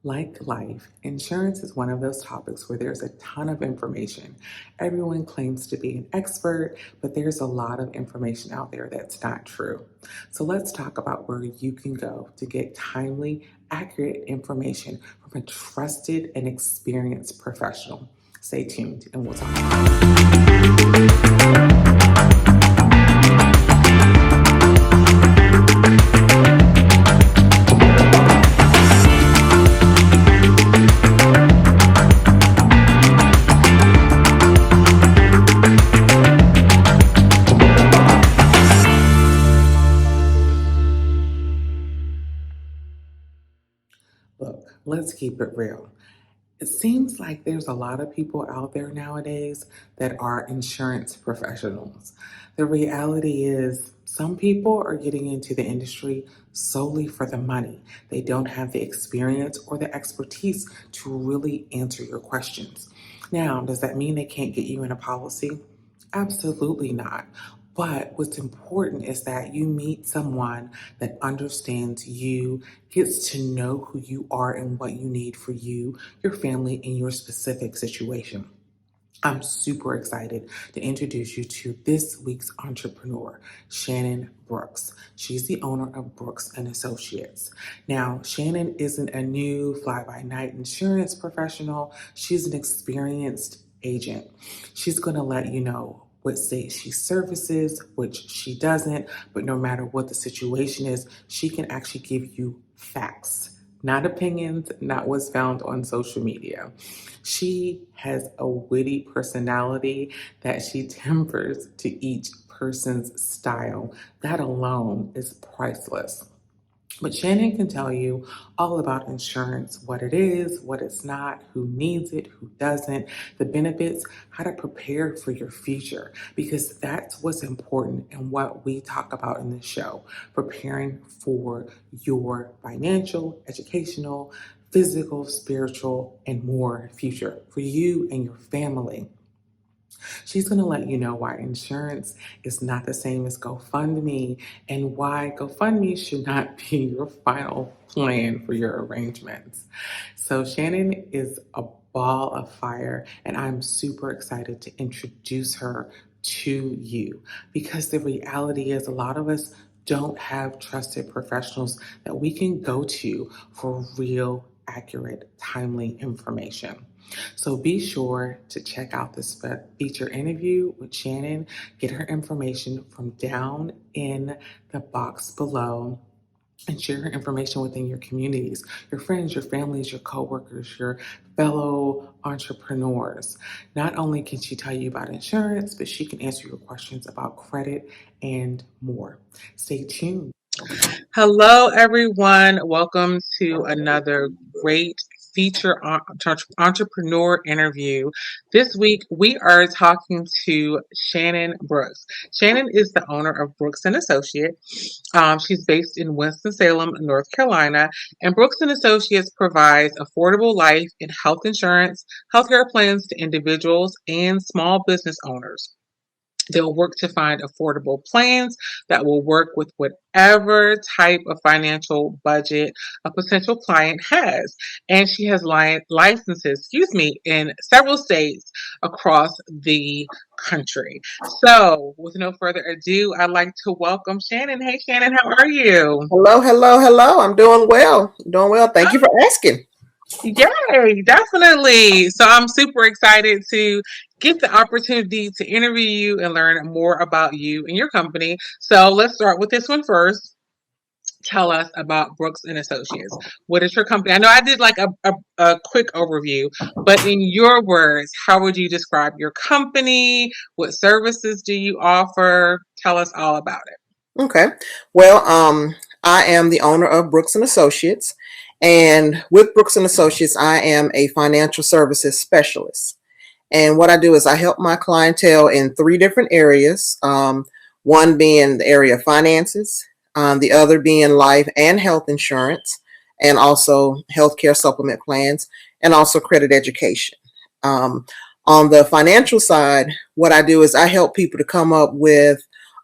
Like life, insurance is one of those topics where there's a ton of information. Everyone claims to be an expert, but there's a lot of information out there that's not true. So let's talk about where you can go to get timely, accurate information from a trusted and experienced professional. Stay tuned and we'll talk. Look, let's keep it real. It seems like there's a lot of people out there nowadays that are insurance professionals. The reality is, some people are getting into the industry solely for the money. They don't have the experience or the expertise to really answer your questions. Now, does that mean they can't get you in a policy? Absolutely not. But what's important is that you meet someone that understands you, gets to know who you are and what you need for you, your family, and your specific situation. I'm super excited to introduce you to this week's entrepreneur, Shannon Brooks. She's the owner of Brooks and Associates. Now, Shannon isn't a new fly-by-night insurance professional. She's an experienced agent. She's going to let you know what states she services, which she doesn't, but no matter what the situation is, she can actually give you facts, not opinions, not what's found on social media. She has a witty personality that she tempers to each person's style. That alone is priceless. But Shannon can tell you all about insurance, what it is, what it's not, who needs it, who doesn't, the benefits, how to prepare for your future, because that's what's important and what we talk about in this show, preparing for your financial, educational, physical, spiritual, and more future for you and your family. She's going to let you know why insurance is not the same as GoFundMe and why GoFundMe should not be your final plan for your arrangements. So, Shannon is a ball of fire, and I'm super excited to introduce her to you because the reality is a lot of us don't have trusted professionals that we can go to for real, accurate, timely information. So be sure to check out this feature interview with Shannon. Get her information from down in the box below and share her information within your communities, your friends, your families, your coworkers, your fellow entrepreneurs. Not only can she tell you about insurance, but she can answer your questions about credit and more. Stay tuned. Hello, everyone. Welcome to another great feature entrepreneur interview. This week, we are talking to Shannon Brooks. Shannon is the owner of Brooks and Associates. She's based in Winston-Salem, North Carolina, and Brooks and Associates provides affordable life and health insurance, healthcare plans to individuals and small business owners. They'll work to find affordable plans that will work with whatever type of financial budget a potential client has. And she has licenses, in several states across the country. So, with no further ado, I'd like to welcome Shannon. Hey, Shannon, how are you? Hello, hello, hello. I'm doing well. Doing well. Thank you for asking. Yay, definitely. So I'm super excited to get the opportunity to interview you and learn more about you and your company. So let's start with this one first. Tell us about Brooks and Associates. What is your company? I know I did like a quick overview, but in your words, how would you describe your company? What services do you offer? Tell us all about it. Okay. Well, I am the owner of Brooks and Associates, and with Brooks and Associates, I am a financial services specialist. And what I do is I help my clientele in three different areas. One being the area of finances, the other being life and health insurance, and also healthcare supplement plans, and also credit education. On the financial side, what I do is I help people to come up with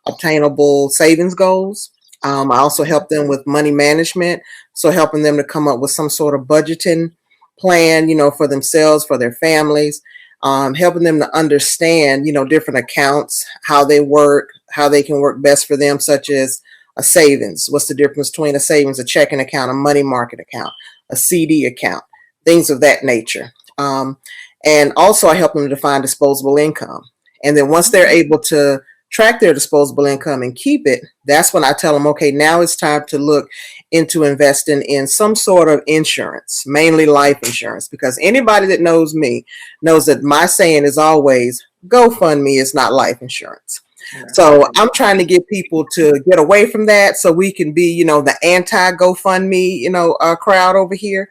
obtainable savings goals. I also help them with money management So helping them to come up with some sort of budgeting plan, for themselves, for their families, helping them to understand, different accounts, how they work, how they can work best for them, such as a savings. What's the difference between a savings, a checking account, a money market account, a CD account, things of that nature. And also I help them to define disposable income. And then once they're able to track their disposable income and keep it, that's when I tell them, okay, now it's time to look into investing in some sort of insurance, mainly life insurance, because anybody that knows me knows that my saying is always GoFundMe is not life insurance. That's So right. I'm trying to get people to get away from that so we can be, the anti GoFundMe, crowd over here,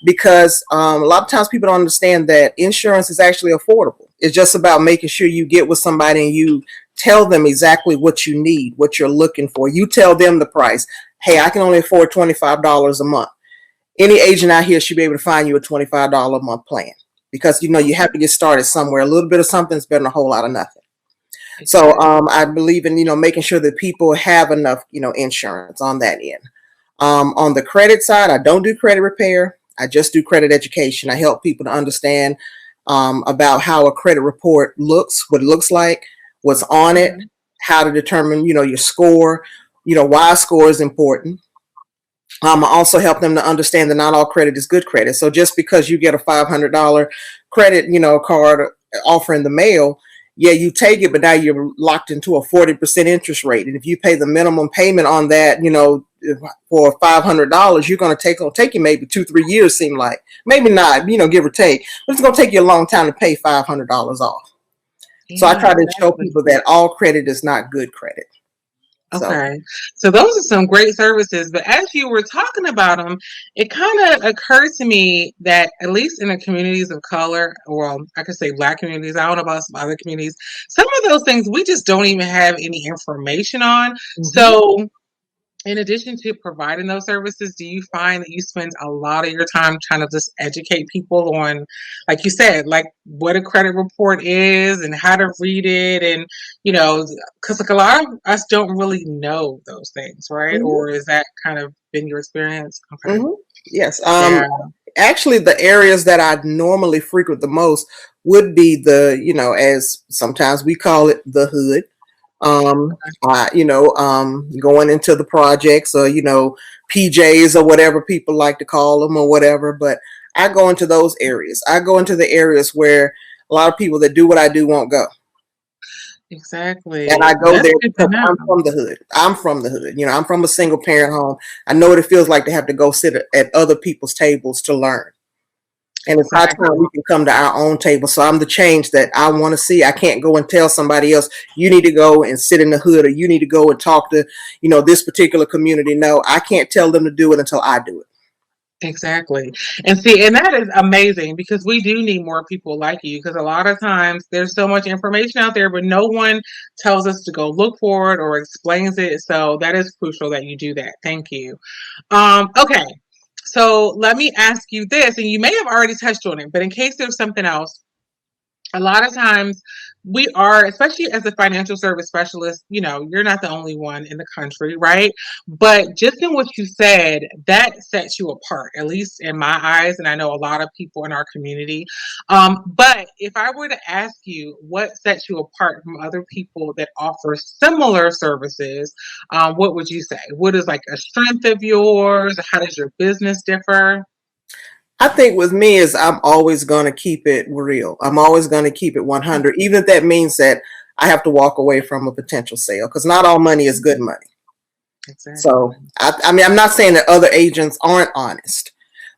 because a lot of times people don't understand that insurance is actually affordable. It's just about making sure you get with somebody and you tell them exactly what you need, what you're looking for. You tell them the price. Hey, I can only afford $25 a month. Any agent out here should be able to find you a $25 a month plan, because you have to get started somewhere. A little bit of something is better than a whole lot of nothing. So Exactly. I believe in making sure that people have enough insurance on that end. On the credit side, I don't do credit repair. I just do credit education. I help people to understand about how a credit report looks, what it looks like, what's on it, Okay. how to determine your score, why a score is important. I also help them to understand that not all credit is good credit. So just because you get a $500 credit, card offer in the mail, yeah, you take it, but now you're locked into a 40% interest rate. And if you pay the minimum payment on that, for $500, you're going to take you maybe 2-3 years, seem like. Maybe not, give or take. But it's going to take you a long time to pay $500 off. So I Yeah, try to show exactly. people that all credit is not good credit. So. Okay. So those are some great services. But as you were talking about them, it kind of occurred to me that at least in the communities of color, well, I could say Black communities, I don't know about some other communities, some of those things we just don't even have any information on. Mhm. So in addition to providing those services, do you find that you spend a lot of your time trying to just educate people on, like you said, like what a credit report is and how to read it, and because like a lot of us don't really know those things, right? Mhm. Or is that kind of been your experience? Okay, Mhm. Yes. yeah, Actually, the areas that I normally frequent the most would be as sometimes we call it, the hood. Um, going into the projects, or PJs, or whatever people like to call them, or whatever. But I go into those areas. I go into the areas where a lot of people that do what I do won't go. And exactly. I go That's there good to because know. I'm from the hood. I'm from the hood. I'm from a single parent home. I know what it feels like to have to go sit at other people's tables to learn. And it's high Exactly. time we can come to our own table. So I'm the change that I want to see. I can't go and tell somebody else, you need to go and sit in the hood, or you need to go and talk to, this particular community. No, I can't tell them to do it until I do it. Exactly. And see, and that is amazing because we do need more people like you, because a lot of times there's so much information out there, but no one tells us to go look for it or explains it. So that is crucial that you do that. Thank you. Okay. So let me ask you this, and you may have already touched on it, but in case there's something else, a lot of times we are, especially as a financial service specialist, you're not the only one in the country, right? But just in what you said, that sets you apart, at least in my eyes, and I know a lot of people in our community. But if I were to ask you what sets you apart from other people that offer similar services, what would you say? What is like a strength of yours? How does your business differ? I think with me is I'm always going to keep it real. I'm always going to keep it 100, even if that means that I have to walk away from a potential sale, because not all money is good money. Exactly. So, I mean, I'm not saying that other agents aren't honest,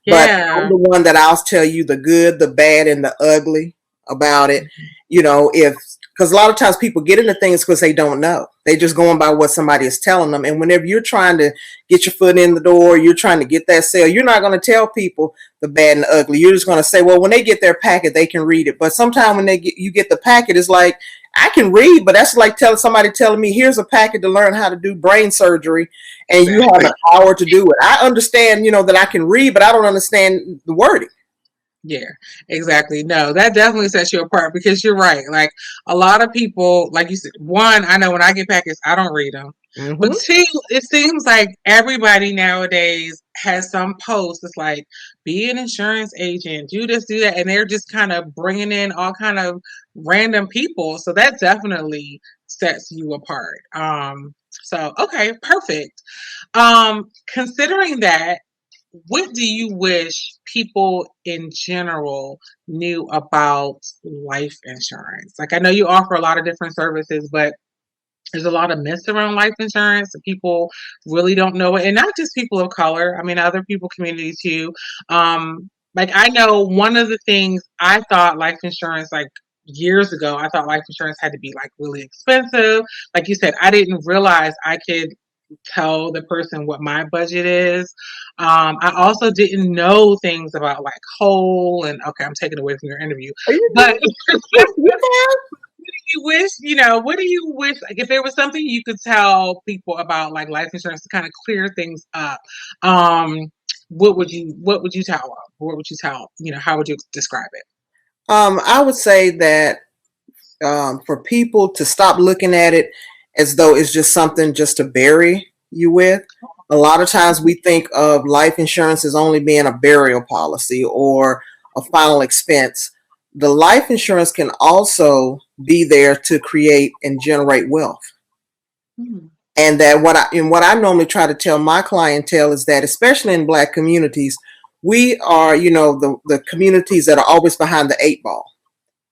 but I'm Yeah. the one that I'll tell you the good, the bad, and the ugly about it. If because a lot of times people get into things because they don't know. They just going by what somebody is telling them. And whenever you're trying to get your foot in the door, you're trying to get that sale, you're not going to tell people the bad and the ugly. You're just going to say, well, when they get their packet, they can read it. But sometimes when you get the packet, it's like, I can read, but that's like telling me, here's a packet to learn how to do brain surgery, and you have Exactly. an hour to do it. I understand, that I can read, but I don't understand the wording. Yeah, exactly. No, that definitely sets you apart because you're right. Like a lot of people, like you said, one, I know when I get packets, I don't read them. But Mm-hmm. two, it seems like everybody nowadays has some post. It's like, be an insurance agent, do this, do that. And they're just kind of bringing in all kind of random people. So that definitely sets you apart. So, okay, perfect. Considering that, what do you wish people in general knew about life insurance? Like, I know you offer a lot of different services, but there's a lot of myths around life insurance. People really don't know it, and not just people of color. I mean, other people, communities too. Like I know one of the things I thought life insurance, like years ago, I thought life insurance had to be like really expensive. Like you said, I didn't realize I could tell the person what my budget is. I also didn't know things about like whole and okay, I'm taking away from your interview, Are you but good? You you wish, what do you wish, like, if there was something you could tell people about, like, life insurance to kind of clear things up, what would you tell them? What would you tell, how would you describe it? I would say that for people to stop looking at it as though it's just something just to bury you with. A lot of times we think of life insurance as only being a burial policy or a final expense. The life insurance can also be there to create and generate wealth. Hmm. And that what I normally try to tell my clientele is that, especially in Black communities, we are, the communities that are always behind the eight ball.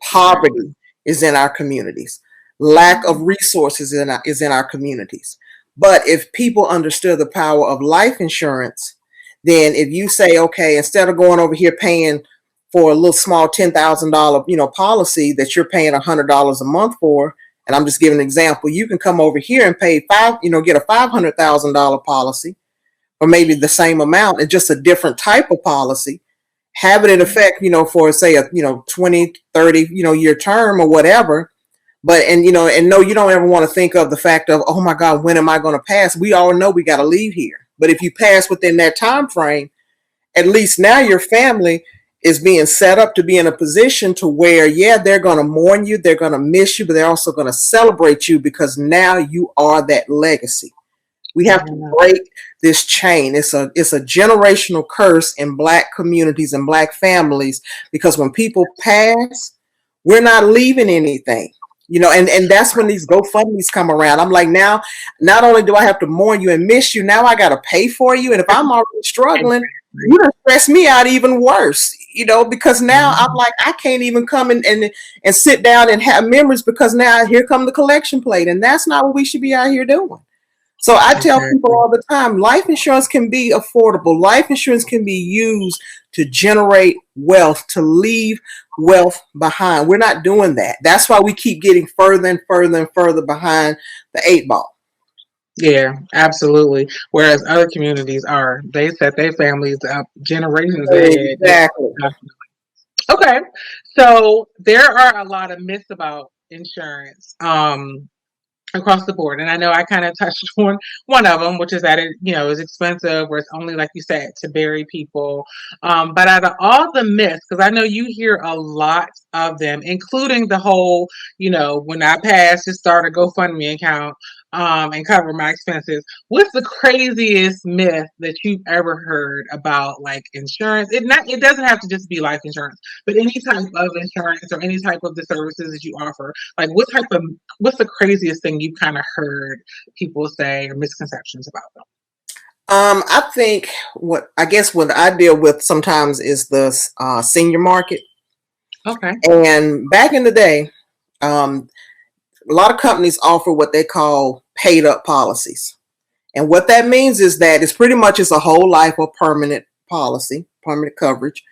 Okay. Poverty is in our communities. Lack of resources is in our communities. But if people understood the power of life insurance, then if you say, okay, instead of going over here paying for a little small $10,000, policy that you're paying $100 a month for, and I'm just giving an example, you can come over here and pay get a $500,000 policy, or maybe the same amount and just a different type of policy, have it in effect, for say a 20, 30, year term or whatever. But and no, you don't ever want to think of the fact of, oh my God, when am I going to pass? We all know we got to leave here. But if you pass within that time frame, at least now your family is being set up to be in a position to where, yeah, they're going to mourn you, they're going to miss you, but they're also going to celebrate you because now you are that legacy. We have to Yeah. break this chain. It's a generational curse in Black communities and Black families, because when people pass, we're not leaving anything. And that's when these GoFundMe's come around. I'm like, now, not only do I have to mourn you and miss you, now I got to pay for you. And if I'm already struggling, you done stress me out even worse, because now I'm like, I can't even come and sit down and have memories, because now here come the collection plate. And that's not what we should be out here doing. So I tell people Exactly. all the time, life insurance can be affordable. Life insurance can be used to generate wealth, to leave wealth behind. We're not doing that. That's why we keep getting further and further and further behind the eight ball. Yeah, absolutely. Whereas other communities they set their families up generations ahead. Yeah. Exactly. Okay. So there are a lot of myths about insurance. Across the board. And I know I kind of touched on one of them, which is that it, is expensive, or it's only, like you said, to bury people. But out of all the myths, because I know you hear a lot of them, including the whole, when I pass, just start a GoFundMe account and cover my expenses. What's the craziest myth that you've ever heard about like insurance? It doesn't have to just be life insurance, but any type of insurance or any type of the services that you offer. Like what's the craziest thing you've kind of heard people say or misconceptions about them? I think what I deal with sometimes is the senior market. Okay. And back in the day, um, a lot of companies offer what they call paid up policies. And what that means is that it's pretty much it's a whole life or permanent policy, permanent coverage.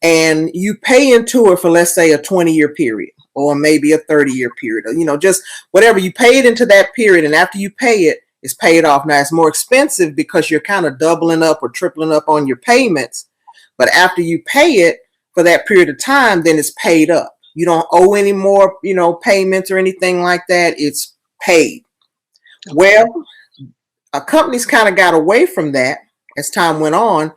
And you pay into it for, let's say, a 20-year period, or maybe a 30-year period, or, just whatever. You pay it into that period. And after you pay it, it's paid off. Now it's more expensive because you're kind of doubling up or tripling up on your payments. But after you pay it for that period of time, then it's paid up. You don't owe any more, payments or anything like that. It's paid. Okay. Well, companies kind of got away from that as time went on.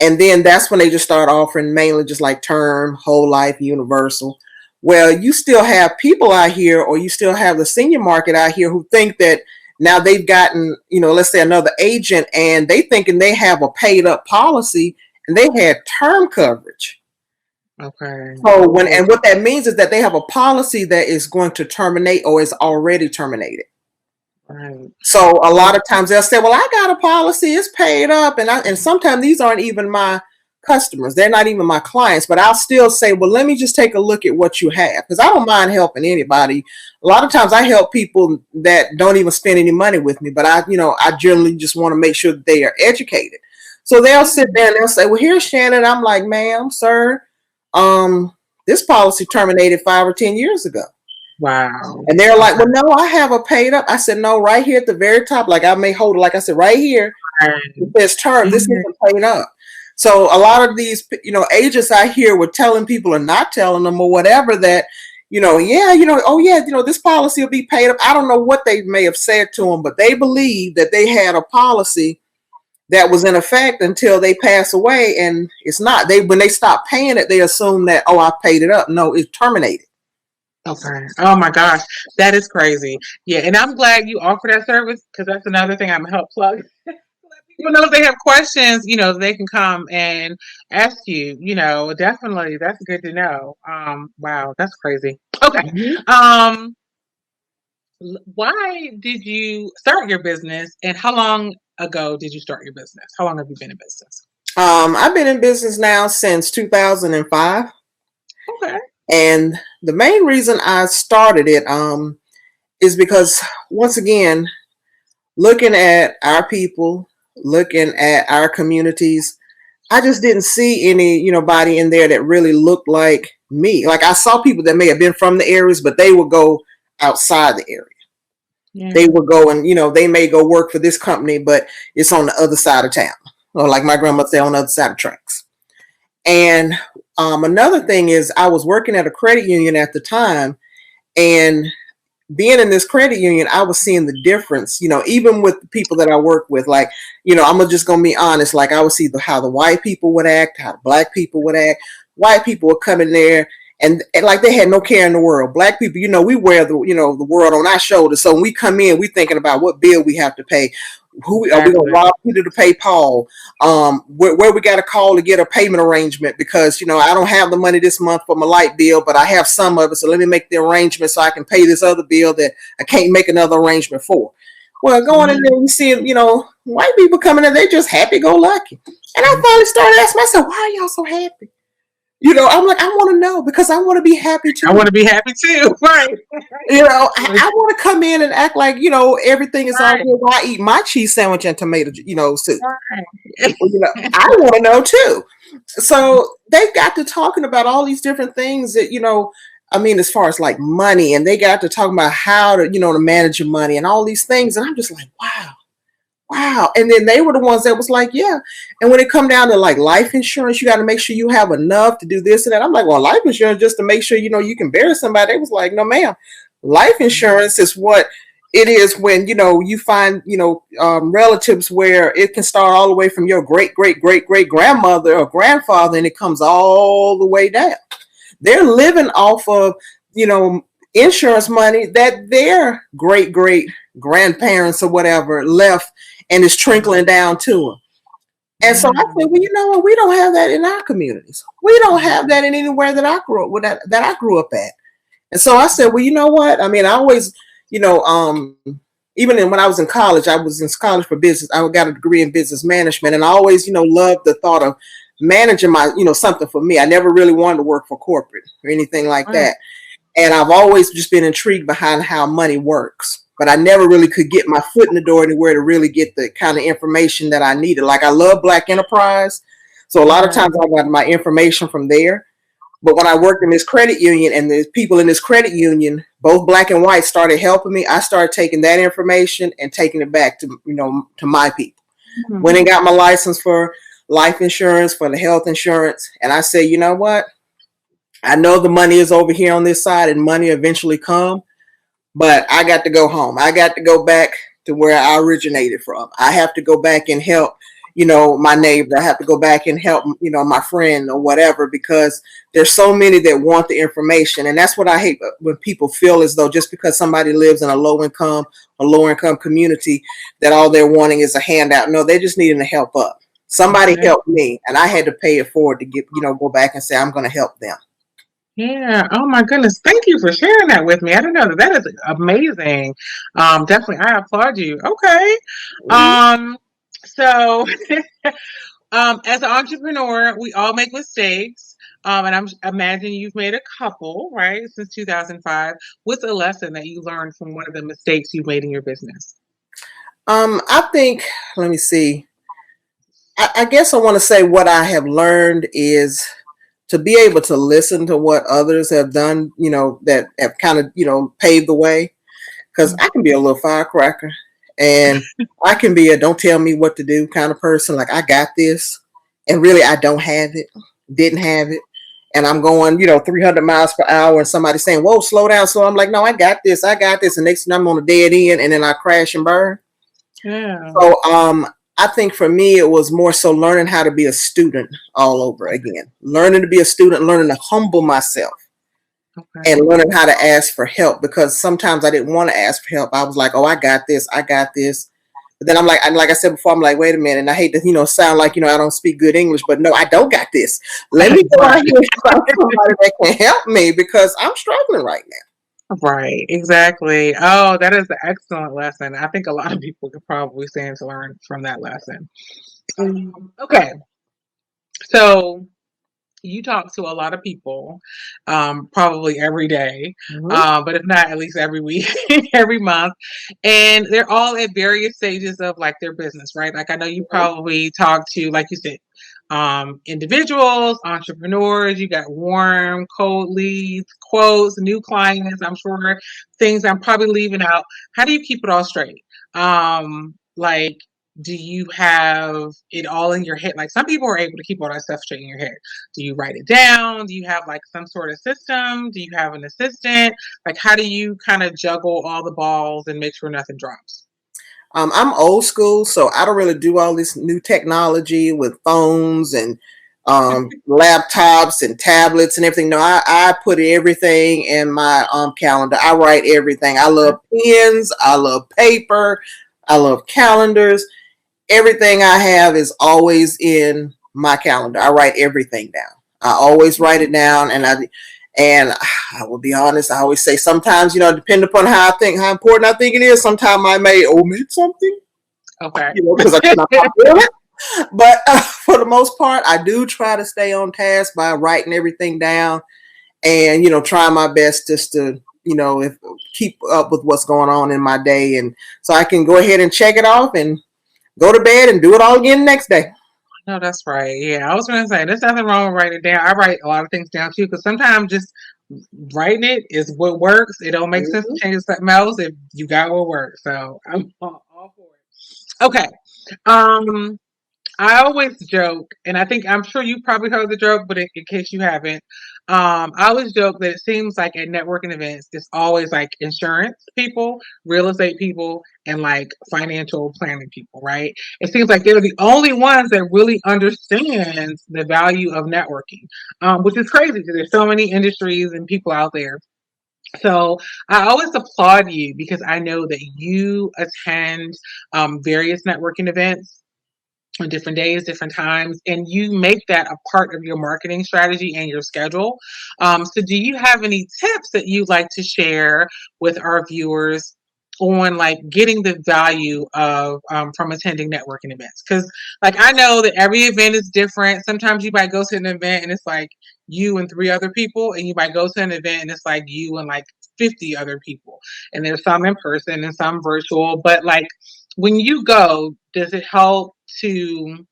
And then that's when they just started offering mainly just like term, whole life, universal. Well, you still have people out here, or you still have the senior market out here who think that Now they've gotten, let's say another agent, and they thinking they have a paid up policy, and they had term coverage. Okay. So Oh, what that means is that they have a policy that is going to terminate or is already terminated. right. So a Oh, lot of times they'll say, "Well, I got a policy; it's paid up," and sometimes these aren't even my customers; they're not even my clients. But I'll still say, "Well, let me just take a look at what you have," because I don't mind helping anybody. A lot of times I help people that don't even spend any money with me, but I generally just want to make sure that they are educated. So they'll sit there and they'll say, "Well, here's Shannon." I'm like, "Ma'am, sir, um, this policy terminated 5 or 10 years ago." wow. And they're like, Okay. "Well, no, I have a paid up." I said, "No, right here at the very top, like I may hold it, like I said, right here, it Right. says term. This Mhm. isn't paid up." So a lot of these, agents I hear were telling people or not telling them or whatever that, yeah, oh yeah, this policy will be paid up. I don't know what they may have said to them, but they believe that they had a policy that was in effect until they pass away, and it's not. When they stop paying it, they assume that, oh, I paid it up. No, it's terminated. Okay. Oh my gosh, that is crazy. Yeah, and I'm glad you offer that service because that's another thing I'm help plug. People know if they have questions, they can come and ask you. Definitely, that's good to know. Wow, that's crazy. Okay. Mhm. Um, why did you start your business, and how long ago did you start your business? How long have you been in business? I've been in business now since 2005. Okay. And the main reason I started it is because, once again, looking at our people, looking at our communities, I just didn't see body in there that really looked like me. Like I saw people that may have been from the areas, but they would go outside the area. Yeah. They would go and, they may go work for this company, but it's on the other side of town. Or like my grandma said, on the other side of tracks. And another thing is I was working at a credit union at the time, and being in this credit union, I was seeing the difference, even with the people that I work with. Like, I'm just going to be honest. Like, I would see how the white people would act, how the black people would act. White people would come in there and like they had no care in the world. Black people, we wear the world on our shoulders. So when we come in, we thinking about what bill we have to pay. Who are we going to Exactly. rob Peter to pay Paul? Where we got to call to get a payment arrangement because I don't have the money this month for my light bill, but I have some of it. So let me make the arrangement so I can pay this other bill that I can't make another arrangement for. Well, going in Mhm. there, we see white people coming in, they just happy go lucky. And I finally started asking myself, why are y'all so happy? I'm like, I want to know because I want to be happy I too. want to be happy too. Right. I want to come in and act like, everything is all Right. good while I eat my cheese sandwich and tomato, soup. Right. Well, I want to know too. So they got to talking about all these different things that, as far as like money, and they got to talking about how to, to manage your money and all these things. And I'm just like, wow, wow. And then they were the ones that was like, yeah. And when it come down to like life insurance, you got to make sure you have enough to do this and that. I'm like, well, life insurance just to make sure, you can bury somebody. They was like, no, ma'am. Life insurance is what it is when, you find, relatives where it can start all the way from your great, great, great, great grandmother or grandfather, and it comes all the way down. They're living off of, you know, insurance money that their great, great grandparents or whatever left and is trickling down to them. And so I Yeah. said, well, you know what? We don't have that in our communities. We don't have that in anywhere that I grew up with, that I grew up at. And so I said, well, you know what? I mean, I always, you know, when I was in college, I was in college for business. I got a degree in business management, and I always, loved the thought of managing my, something for me. I never really wanted to work for corporate or anything like Right. that. And I've always just been intrigued behind how money works. But I never really could get my foot in the door anywhere to really get the kind of information that I needed. Like I love Black enterprise. So a lot of Okay. times I got my information from there. But when I worked in this credit union and the people in this credit union, both black and white, started helping me, I started taking that information and taking it back to, to my people. Mhm. Went and got my license for life insurance, for the health insurance. And I said, you know what? I know the money is over here on this side and money eventually come, but I got to go home. I got to go back to where I originated from. I have to go back and help, my neighbor. I have to go back and help, my friend or whatever, because there's so many that want the information. And that's what I hate, when people feel as though just because somebody lives in a low income or lower income community, that all they're wanting is a handout. No, they're just needing to help up. Somebody helped Exactly. me, and I had to pay it forward to get, go back and say, I'm going to help them. Yeah. Oh my goodness. Thank you for sharing that with me. I didn't know that. That is amazing. Definitely, I applaud you. Okay. Mhm. Um, so as an entrepreneur, we all make mistakes. And I'm imagine you've made a couple, right, since 2005. What's a lesson that you learned from one of the mistakes you made in your business? I think, let me see. I guess I want to say what I have learned is to be able to listen to what others have done, that have kind of, paved the way. Because I can be a little firecracker, and I can be a don't tell me what to do kind of person. Like, I got this, and really I don't have it, didn't have it. And I'm going, 300 miles per hour, and somebody saying, whoa, slow down. So I'm like, no, I got this. I got this. And next thing I'm on a dead end, and then I crash and burn. Yeah. So I think for me, it was more so learning how to be a student all over again, learning to be a student, learning to humble myself, and Okay. learning how to ask for help, because sometimes I didn't want to ask for help. I was like, oh, I got this. I got this. But then I'm like I said before, I'm like, wait a minute. And I hate to, sound like, I don't speak good English, but no, I don't got this. Let me go out Right. here and find somebody that can help me, because I'm struggling right Right, exactly. Oh, that is an excellent lesson. I think a lot of people could probably stand to learn from that lesson. Okay, so you talk to a lot of people, probably every day, now. but if not, at least every week, every month, and they're all at various stages of like their business, right? Like I know you Hmm. probably talk to, like you said, individuals, entrepreneurs. You got warm, cold leads, quotes, new clients. I'm sure things I'm probably leaving out. How do you keep it all straight? Like, do you have it all in your head? Like some people are able to keep all that stuff straight in your head. Do you write it down? Do you have like some sort of system? Do you have an assistant? Like, how do you kind of juggle all the balls and make sure nothing drops? I'm old school, so I don't really do all this new technology with phones and laptops and tablets and everything. No, I put everything in my calendar. I write everything. I love pens. I love paper. I love calendars. Everything I have is always in my calendar. I write everything down. I always write it down, and I will be honest. I always say sometimes, depending upon how important I think it is, sometimes I may omit something, Okay. because I cannot feel it. But for the most part, I do try to stay on task by writing everything down, and try my best just to if keep up with what's going on in my day, and so I can go ahead and check it off and go to bed and do it all again the next day. No, that's right. Yeah, I was going to say there's nothing wrong with writing it down. I write a lot of things down too because sometimes just writing it is what works. It don't make sense to Mhm. change something else if you got what works. So I'm all for it. Okay. Um, I always joke, and I think I'm sure you probably heard the joke, but in case you haven't, I always joke that it seems like at networking events, it's always like insurance people, real estate people, and like financial planning people, right? It seems like they're the only ones that really understand the value of networking, which is crazy because there's so many industries and people out there. So I always applaud you because I know that you attend various networking events on different days, different times, and you make that a part of your marketing strategy and your schedule. So, do you have any tips that you'd like to share with our viewers on like getting the value of from attending networking events? Because, like, I know that every event is different. Sometimes you might go to an event and it's like you and three other people, and you might go to an event and it's like you and like 50 other people, and there's some in person and some virtual, but like when you go, does it help to,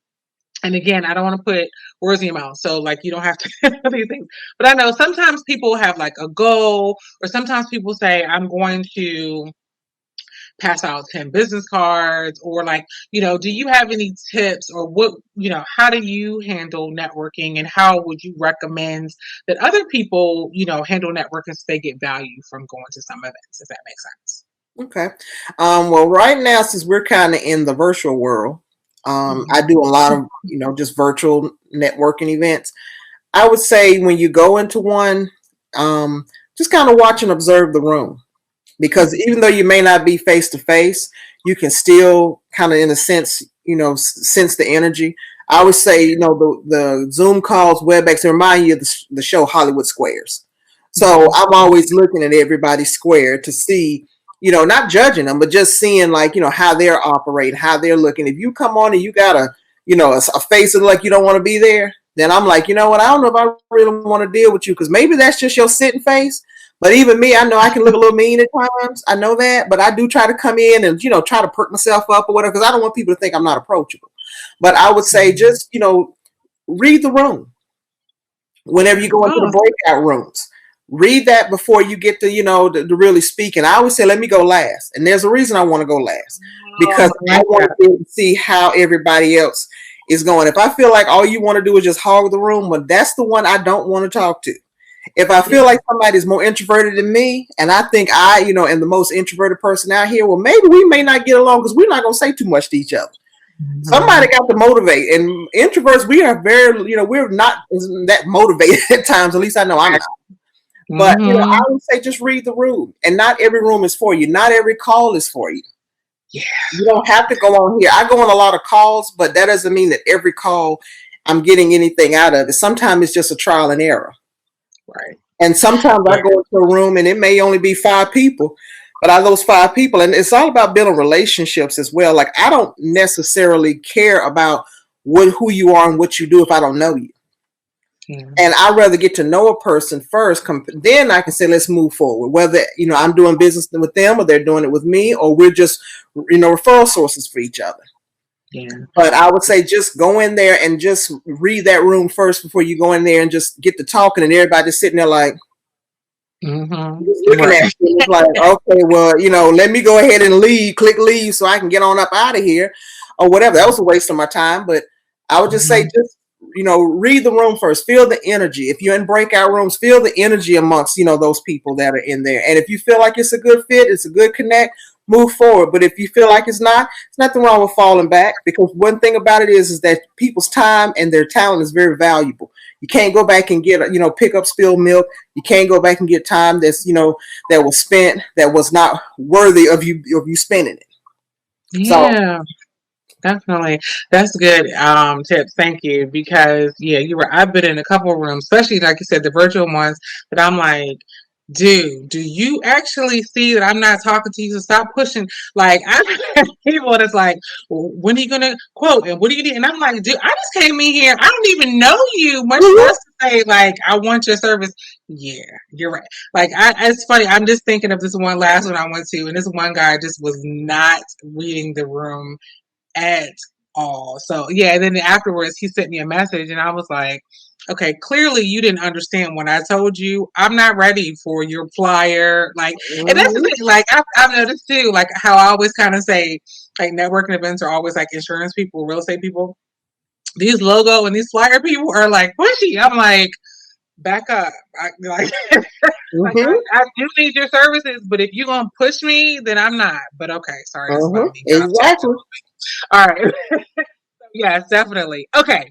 and again, I don't want to put words in your mouth, so like you don't have to these things. But I know sometimes people have like a goal, or sometimes people say, I'm going to pass out 10 business cards, or like, do you have any tips or what, how do you handle networking and how would you recommend that other people, handle networking so they get value from going to some events, if that makes sense? Okay. Well, right now, since we're kind of in the virtual world, I do a lot of, just virtual networking events. I would say when you go into one, just kind of watch and observe the room, because even though you may not be face to face, you can still kind of, in a sense, sense the energy. I would say, the Zoom calls, WebEx, they remind you of the show Hollywood Squares. So I'm always looking at everybody's square to see, not judging them, but just seeing, like, how they're operating, how they're looking. If you come on and you got a face that like you don't want to be there, then I'm like, you know what? I don't know if I really want to deal with you, because maybe that's just your sitting face. But even me, I know I can look a little mean at times. I know that, but I do try to come in and, try to perk myself up or whatever, because I don't want people to think I'm not approachable. But I would say just, read the room whenever you go into the Oh, breakout rooms. Read that before you get to, to really speak. And I always say, let me go last. And there's a reason I want to go last, because I I like want that. to be able to see how everybody else is going. If I feel like all you want to do is just hog the room, well, that's the one I don't want to talk to. If I feel Yeah. like somebody's more introverted than me, and I think I, am the most introverted person out here, well, maybe we may not get along because we're not going to say too much to each other. Somebody Mhm. got to motivate. And introverts, we are very, we're not that motivated at times. At least I know I'm not. But, I Mhm. would say just read the room. And not every room is for you. Not every call is for you. Yeah. You don't have to go on here. I go on a lot of calls, but that doesn't mean that every call I'm getting anything out of it. Sometimes it's just a trial and error. Right. And sometimes I Yeah. go into a room and it may only be 5 people, but out of those 5 people, and it's all about building relationships as well. Like, I don't necessarily care about who you are and what you do if I don't know you. Yeah. And I'd rather get to know a person first. Then I can say, let's move forward. Whether, I'm doing business with them or they're doing it with me, or we're just, referral sources for each other. Yeah. But I would say just go in there and just read that room first before you go in there and just get to talking, and everybody just sitting there like, Mhm. just looking at Right. you. It's like, okay, well, let me go ahead and leave, click leave so I can get on up out of here or whatever. That was a waste of my time. But I would just say, Mhm. just, read the room first. Feel the energy. If you're in breakout rooms, feel the energy amongst, those people that are in there. And if you feel like it's a good fit, it's a good connect, move forward. But if you feel like it's not, it's nothing wrong with falling back, because one thing about it is that people's time and their talent is very valuable. You can't go back and get, pick up spilled milk. You can't go back and get time that's, that was spent, that was not worthy of you spending it. So, Yeah. Definitely. That's good tips. Thank you. Because yeah, you were I've been in a couple of rooms, especially like you said, the virtual ones, that I'm like, dude, do you actually see that I'm not talking to you? So stop pushing. Like, I have people that's like, well, when are you gonna quote and what do you need? And I'm like, dude, I just came in here. I don't even know you, much mhm, less to say like I want your service. Yeah, you're right. Like, it's funny. I'm just thinking of this one last one I went to, and this one guy just was not reading the room at all. So yeah, and then afterwards he sent me a message and I was like, okay, clearly you didn't understand when I told you I'm not ready for your flyer. Like, and that's the mhm, thing, like I've noticed too, like how I always kind of say like networking events are always like insurance people, real estate people. These logo and these flyer people are like pushy. I'm like, back up. Like, like mhm, I do need your services, but if you're gonna push me, then I'm not. But okay, sorry, this is about mhm, me got off exactly. tangent. All right. Yes, definitely. Okay.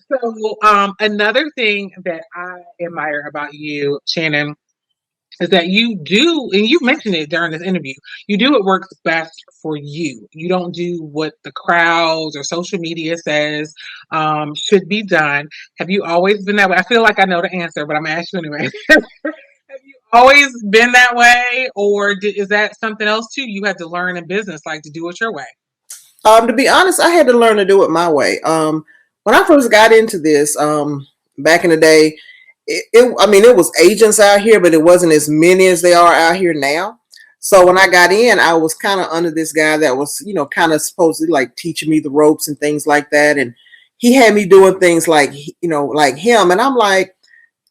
So, another thing that I admire about you, Shannon, is that you do, and you mentioned it during this interview, you do what works best for you. You don't do what the crowds or social media says should be done. Have you always been that way? I feel like I know the answer, but I'm going to ask you anyway. Have you always been that way, or is that something else too you had to learn in business, like to do it your way? To be honest, I had to learn to do it my way. When I first got into this, back in the day, I mean, it was agents out here, but it wasn't as many as they are out here now. So when I got in, I was kind of under this guy that was, kind of supposedly like teaching me the ropes and things like that. And he had me doing things like, like him. And I'm like,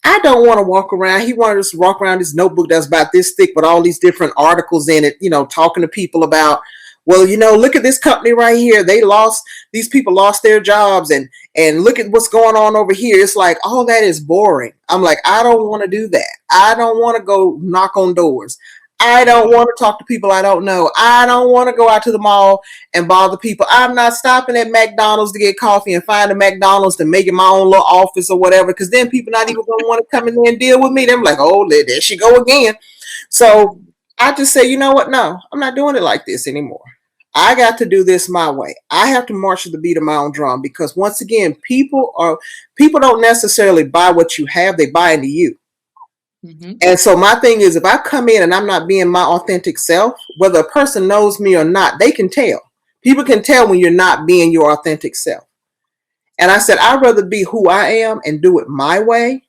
I don't want to walk around. He wanted us to walk around this notebook that's about this thick with all these different articles in it, talking to people about, well, look at this company right here. These people lost their jobs, and look at what's going on over here. It's like, all that is boring. I'm like, I don't want to do that. I don't want to go knock on doors. I Yeah. don't want to talk to people I don't know. I don't want to go out to the mall and bother people. I'm not stopping at McDonald's to get coffee and find a McDonald's to make it my own little office or whatever, because then people not even going to want to come in there and deal with me. They're like, oh, there she go again. So I just say, you know what? No, I'm not doing it like this anymore. I got to do this my way. I have to march to the beat of my own drum, because once again, people don't necessarily buy what you have, they buy into you. Mm-hmm. And so my thing is, if I come in and I'm not being my authentic self, whether a person knows me or not, they can tell. People can tell when you're not being your authentic self. And I said, I'd rather be who I am and do it my way,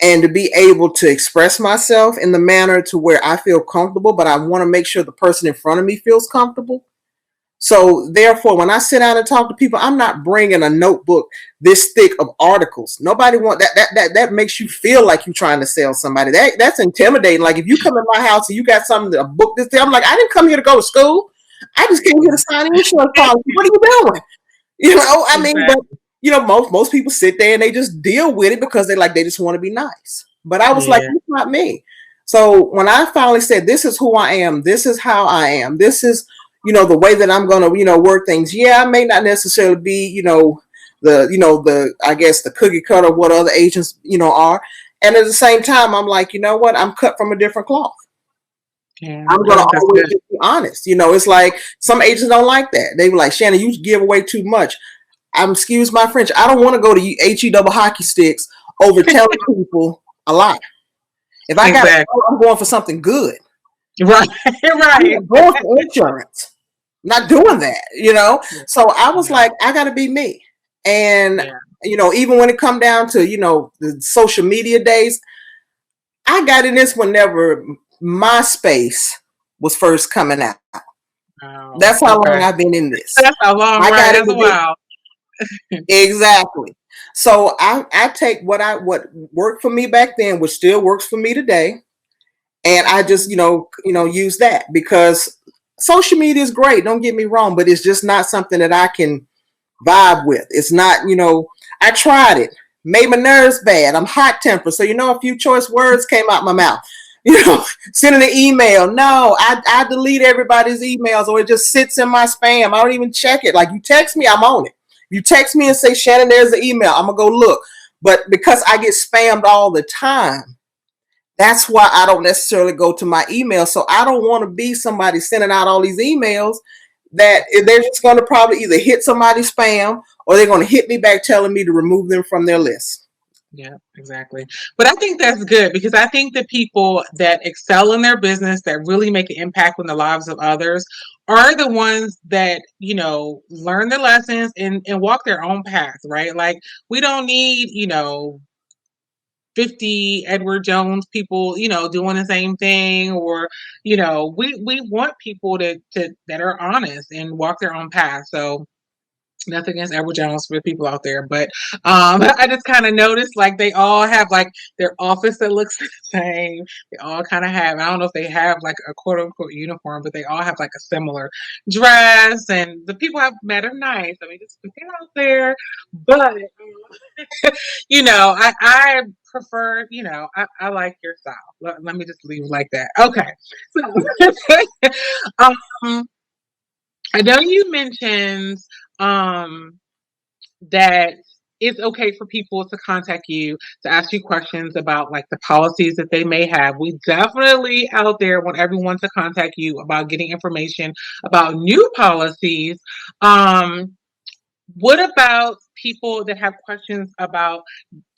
and to be able to express myself in the manner to where I feel comfortable, but I want to make sure the person in front of me feels comfortable. So therefore, when I sit down and talk to people, I'm not bringing a notebook this thick of articles. Nobody want that. That makes you feel like you're trying to sell somebody. That's intimidating. Like if you come in my house and you got something, a book this thing, I'm like, I didn't come here to go to school. I just came here to sign an insurance policy. What are you doing? I mean, but Exactly. most people sit there and they just deal with it because they just want to be nice. But I was like, Yeah. it's not me. So when I finally said, this is who I am, this is how I am, this is, the way that I'm going to, work things. Yeah, I may not necessarily be, the I guess the cookie cutter of what other agents, are. And at the same time, I'm like, you know what? I'm cut from a different cloth. Yeah. I'm I gonna think that's always good. just be honest. It's like some agents don't like that. They were like, Shannon, you give away too much. Excuse my French. I don't want to go to HE double hockey sticks over telling people a lie. If I got to Exactly. go, I'm going for something good. Right. I'm Right. not going for insurance. I'm not doing that. Yeah. So I was Yeah. like, I got to be me. And, Yeah. even when it come down to, the social media days, I got in this whenever MySpace was first coming out. Oh, That's how long okay. I've been in this. That's a long I ride. got That's a into this while. exactly. So I take what worked for me back then, which still works for me today, and I just use that, because social media is great. Don't get me wrong, but it's just not something that I can vibe with. It's not. I tried it, made my nerves bad. I'm hot tempered, so a few choice words came out my mouth. Sending an email. No, I delete everybody's emails, or it just sits in my spam. I don't even check it. Like, you text me, I'm on it. You text me and say, Shannon, there's the email, I'm gonna go look. But because I get spammed all the time, that's why I don't necessarily go to my email. So I don't want to be somebody sending out all these emails that they're just going to probably either hit somebody's spam, or they're going to hit me back telling me to remove them from their list. Yeah, exactly. But I think that's good, because I think the people that excel in their business, that really make an impact on the lives of others, are the ones that, learn the lessons and walk their own path, right? Like, we don't need, 50 Edward Jones people, doing the same thing, or, we want people to that are honest and walk their own path. So nothing against Edward Jones for the people out there, but I just kind of noticed, like, they all have like their office that looks the same. They all kind of have, I don't know if they have like a quote unquote uniform, but they all have like a similar dress, and the people I've met are nice. I mean, just put it out there, but I prefer, I like your style. Let me just leave it like that. Okay. So, um, I know you mentioned um that it's okay for people to contact you to ask you questions about like the policies that they may have. We definitely out there want everyone to contact you about getting information about new policies. Um, what about people that have questions about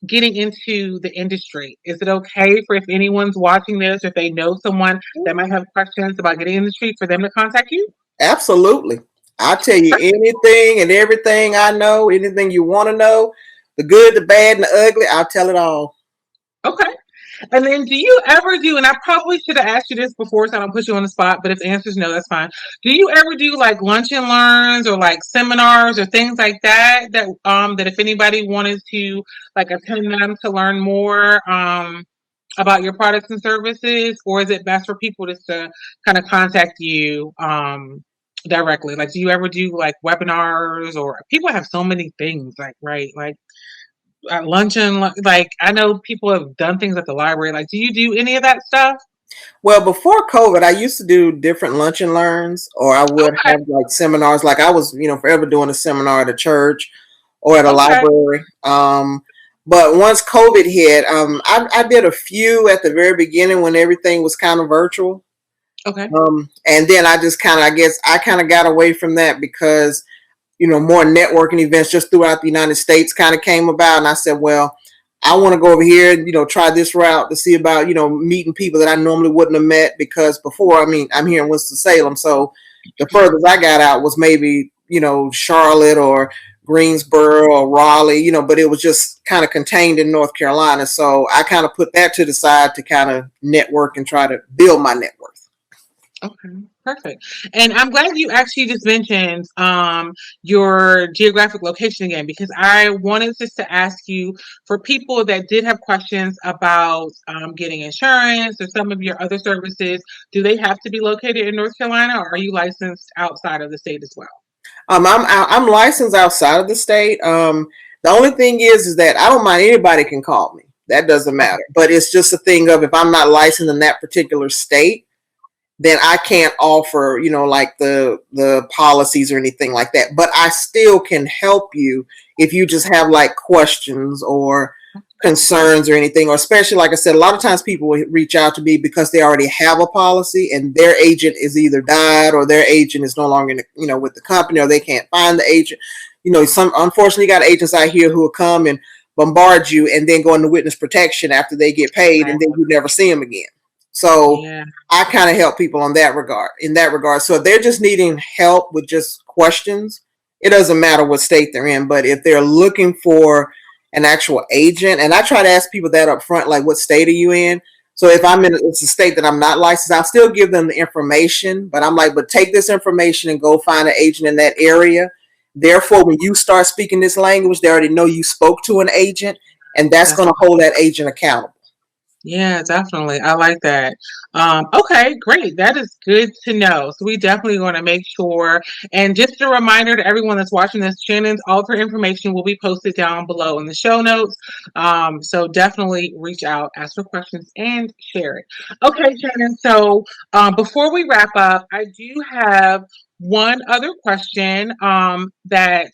getting into the industry? Is it okay for, if anyone's watching this, or if they know someone that might have questions about getting in the industry, for them to contact you? Absolutely. I'll tell you anything and everything I know, anything you want to know, the good, the bad, and the ugly, I'll tell it all. Okay. And then, do you ever do, and I probably should have asked you this before, so I don't put you on the spot, but if the answer is no, that's fine. Do you ever do like lunch and learns, or like seminars, or things like that, that if anybody wanted to like attend them to learn more about your products and services, or is it best for people just to kind of contact you directly? Like, do you ever do like webinars, or people have so many things, like, right? Like at luncheon, like I know people have done things at the library. Like, do you do any of that stuff? Well, before COVID, I used to do different lunch and learns, or I would Okay. have like seminars. Like I was, forever doing a seminar at a church or at a Okay. library. But once COVID hit, I did a few at the very beginning when everything was kind of virtual. Okay. And then I just kind of, I guess, I kind of got away from that because more networking events just throughout the United States kind of came about. And I said, well, I want to go over here and, try this route to see about, meeting people that I normally wouldn't have met because before, I mean, I'm here in Winston-Salem. So the furthest I got out was maybe, Charlotte or Greensboro or Raleigh, but it was just kind of contained in North Carolina. So I kind of put that to the side to kind of network and try to build my net worth. Okay, perfect. And I'm glad you actually just mentioned your geographic location again, because I wanted just to ask you for people that did have questions about getting insurance or some of your other services, do they have to be located in North Carolina or are you licensed outside of the state as well? I'm licensed outside of the state. The only thing is that I don't mind, anybody can call me. That doesn't Okay. matter. But it's just a thing of if I'm not licensed in that particular state, then I can't offer, like the policies or anything like that. But I still can help you if you just have like questions or concerns or anything, or especially like I said, a lot of times people will reach out to me because they already have a policy and their agent is either died or their agent is no longer in the, with the company, or they can't find the agent. Some unfortunately got agents out here who will come and bombard you and then go into witness protection after they get paid and then you never see them again. So Yeah. I kind of help people in that regard. So if they're just needing help with just questions, it doesn't matter what state they're in. But if they're looking for an actual agent, and I try to ask people that up front, like what state are you in? So if it's a state that I'm not licensed, I'll still give them the information, but I'm like, but take this information and go find an agent in that area. Therefore, when you start speaking this language, they already know you spoke to an agent, and that's That's going to hold that agent accountable. Yeah, definitely. I like that. Okay, great. That is good to know. So we definitely want to make sure. And just a reminder to everyone that's watching this, Shannon's all of her information will be posted down below in the show notes. So definitely reach out, ask for questions, and share it. Okay, Shannon. So before we wrap up, I do have one other question that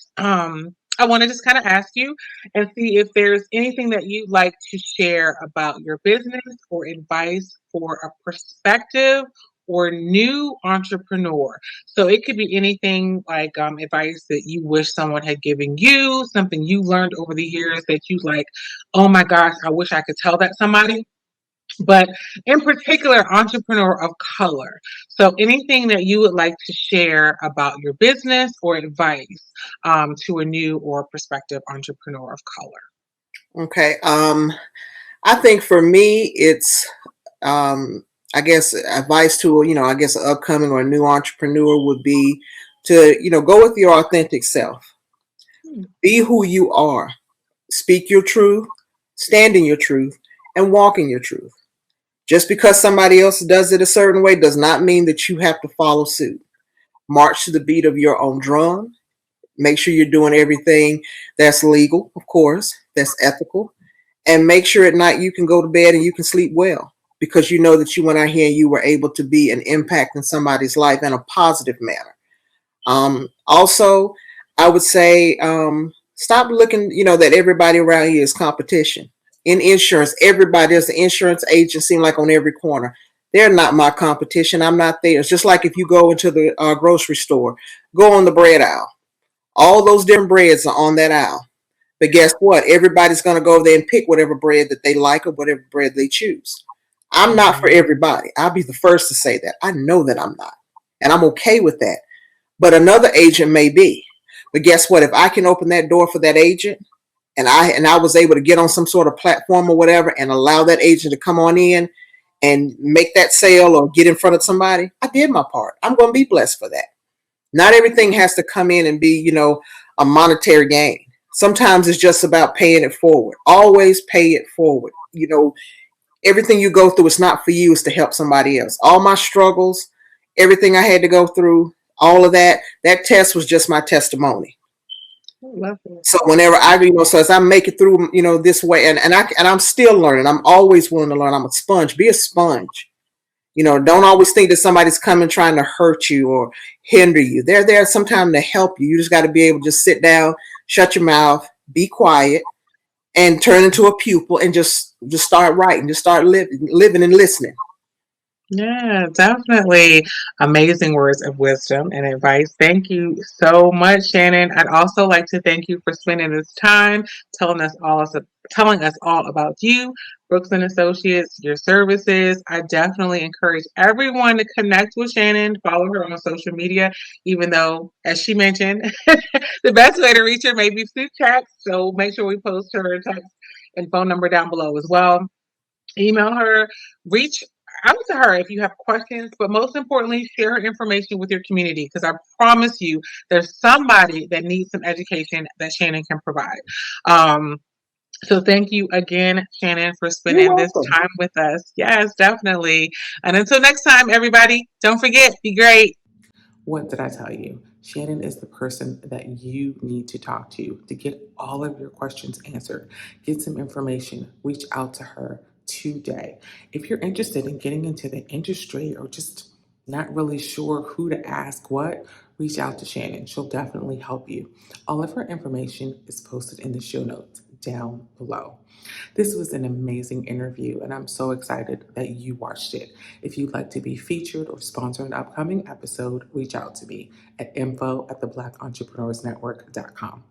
I want to just kind of ask you and see if there's anything that you'd like to share about your business or advice for a prospective or new entrepreneur. So it could be anything like advice that you wish someone had given you, something you learned over the years that you like, oh my gosh, I wish I could tell that somebody. But in particular, entrepreneur of color. So anything that you would like to share about your business or advice to a new or prospective entrepreneur of color. Okay. I think for me, it's, I guess, advice to, I guess, an upcoming or a new entrepreneur would be to, go with your authentic self. Hmm. Be who you are. Speak your truth, stand in your truth, and walk in your truth. Just because somebody else does it a certain way does not mean that you have to follow suit. March to the beat of your own drum. Make sure you're doing everything that's legal, of course, that's ethical, and make sure at night you can go to bed and you can sleep well because you know that you went out here and you were able to be an impact in somebody's life in a positive manner. Also, I would say stop looking, that everybody around you is competition. In insurance, everybody, there's an insurance agent seem like on every corner. They're not my competition. I'm not theirs. Just like if you go into the grocery store, go on the bread aisle. All those different breads are on that aisle. But guess what? Everybody's going to go over there and pick whatever bread that they like or whatever bread they choose. I'm not for Mhm. everybody. I'll be the first to say that. I know that I'm not. And I'm okay with that. But another agent may be. But guess what? If I can open that door for that agent and I was able to get on some sort of platform or whatever and allow that agent to come on in and make that sale or get in front of somebody, I did my part. I'm going to be blessed for that. Not everything has to come in and be, a monetary gain. Sometimes it's just about paying it forward. Always pay it forward. Everything you go through, it's not for you, it's to help somebody else. All my struggles, everything I had to go through, all of that test was just my testimony. I love it. So whenever so as I make it through, this way, and I'm still learning. I'm always willing to learn. I'm a sponge. Be a sponge. Don't always think that somebody's coming trying to hurt you or hinder you. They're there sometimes to help you. You just got to be able to just sit down, shut your mouth, be quiet, and turn into a pupil and just start writing, just start living and listening. Yeah, definitely amazing words of wisdom and advice. Thank you so much, Shannon. I'd also like to thank you for spending this time telling us all about you, Brooks and Associates, your services. I definitely encourage everyone to connect with Shannon, follow her on social media, even though, as she mentioned, the best way to reach her may be through text. So make sure we post her text and phone number down below as well. Email her, reach out to her if you have questions, but most importantly, share her information with your community because I promise you there's somebody that needs some education that Shannon can provide. So thank you again, Shannon, for You're spending this welcome. time with us. Yes, definitely. And until next time, everybody, don't forget, be great. What did I tell you? Shannon is the person that you need to talk to get all of your questions answered. Get some information, reach out to her today. If you're interested in getting into the industry or just not really sure who to ask what, reach out to Shannon. She'll definitely help you. All of her information is posted in the show notes down below. This was an amazing interview, and I'm so excited that you watched it. If you'd like to be featured or sponsor an upcoming episode, reach out to me at info@theblackentrepreneursnetwork.com.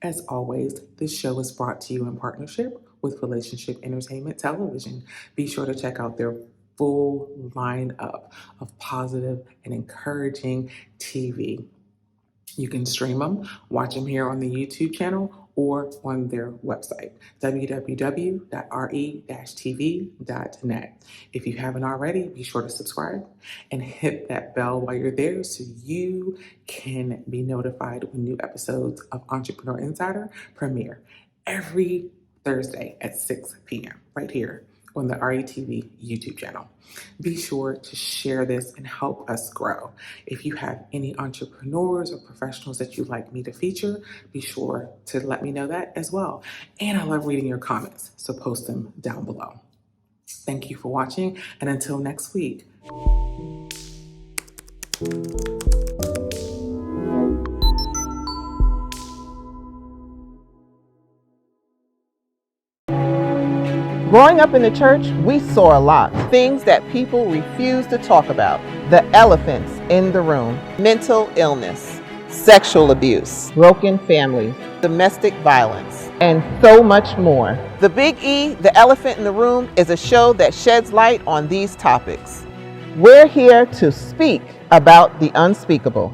As always, this show is brought to you in partnership with Relationship Entertainment Television. Be sure to check out their full lineup of positive and encouraging TV. You can stream them, watch them here on the YouTube channel or on their website, www.re-tv.net. If you haven't already, be sure to subscribe and hit that bell while you're there so you can be notified when new episodes of Entrepreneur Insider premiere every Thursday at 6 p.m. right here on the RETV YouTube channel. Be sure to share this and help us grow. If you have any entrepreneurs or professionals that you'd like me to feature, be sure to let me know that as well. And I love reading your comments, so post them down below. Thank you for watching, and until next week. Growing up in the church, we saw a lot. Things that people refuse to talk about. The elephants in the room. Mental illness, sexual abuse, broken families, domestic violence, and so much more. The Big E, The Elephant in the Room, is a show that sheds light on these topics. We're here to speak about the unspeakable.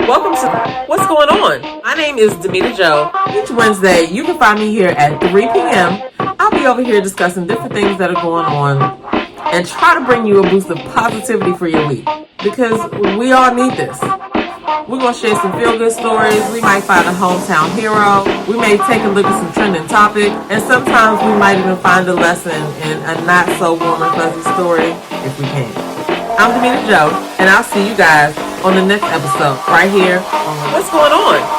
Welcome to What's Going On? My name is Demita Joe. Each Wednesday, you can find me here at 3 p.m. I'll be over here discussing different things that are going on and try to bring you a boost of positivity for your week because we all need this. We're going to share some feel-good stories. We might find a hometown hero. We may take a look at some trending topic. And sometimes we might even find a lesson in a not-so-warm and fuzzy story if we can. I'm Demita Joe, and I'll see you guys on the next episode right here on What's Going On?